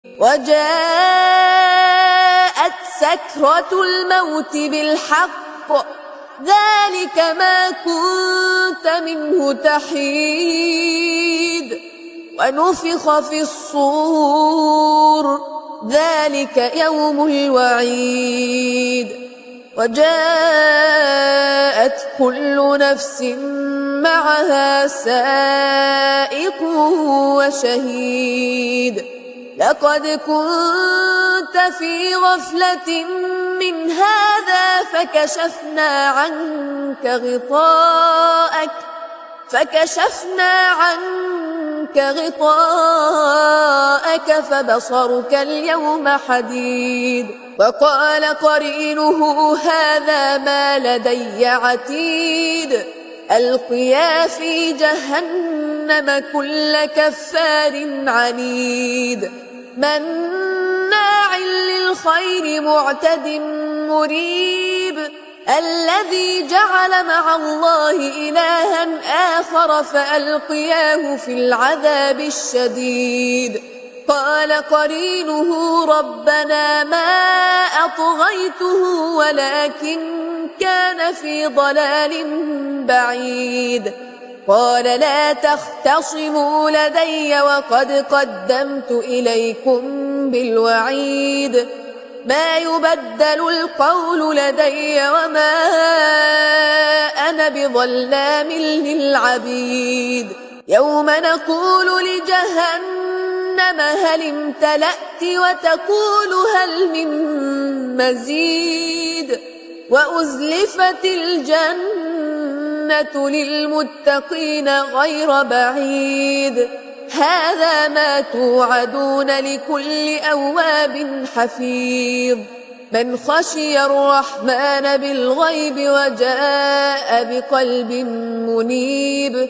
وجاءت سكرة الموت بالحق ذلك ما كنت منه تحيد ونفخ في الصور ذلك يوم الوعيد وجاءت كل نفس معها سائق وشهيد لقد كنت في غفلة من هذا فكشفنا عنك غطاءك فبصرك اليوم حديد وقال قرينه هذا ما لدي عتيد ألقيا في جهنم كل كفار عنيد مناع للخير معتد مريب الذي جعل مع الله إلها آخر فألقياه في العذاب الشديد قال قرينه ربنا ما أطغيته ولكن كان في ضلال بعيد قال لا تختصموا لدي وقد قدمت إليكم بالوعيد ما يبدل القول لدي وما أنا بظلام للعبيد يوم نقول لجهنم هل امتلأت وتقول هل من مزيد وأزلفت الجنة للمتقين غير بعيد هذا ما توعدون لكل أواب حفيظ من خشي الرحمن بالغيب وجاء بقلب منيب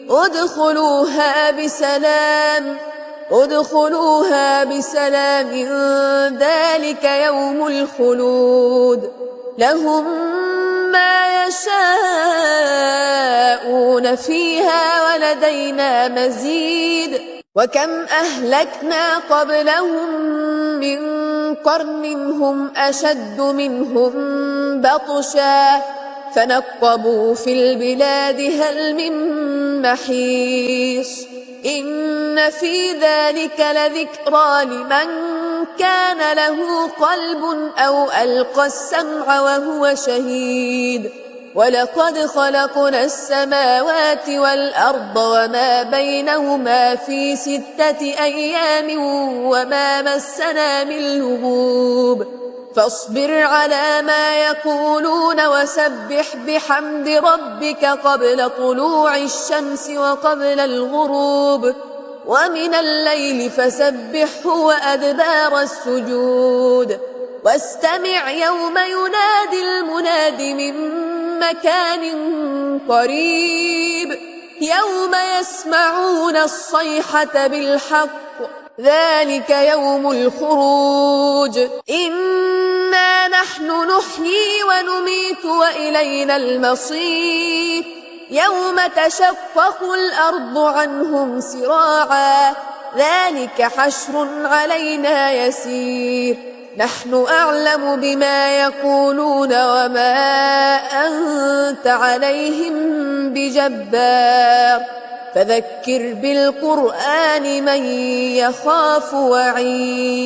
ادخلوها بسلام ذلك يوم الخلود لهم ما يشاءون فيها ولدينا مزيد وكم أهلكنا قبلهم من قرن هم أشد منهم بطشا فنقبوا في البلاد هل من محيص إن في ذلك لذكرى لمن كان له قلب أو ألقى السمع وهو شهيد ولقد خلقنا السماوات والأرض وما بينهما في 6 أيام وما مسنا من لغوب فاصبر على ما يقولون وسبح بحمد ربك قبل طلوع الشمس وقبل الغروب ومن الليل فسبحه وأدبار السجود واستمع يوم ينادي المناد من مكان قريب يوم يسمعون الصيحة بالحق ذلك يوم الخروج إنا نحن نحيي ونميت وإلينا المصير يوم تشقق الأرض عنهم سراعا ذلك حشر علينا يسير نحن أعلم بما يقولون وما أنت عليهم بجبار فذكر بالقرآن من يخاف وعيد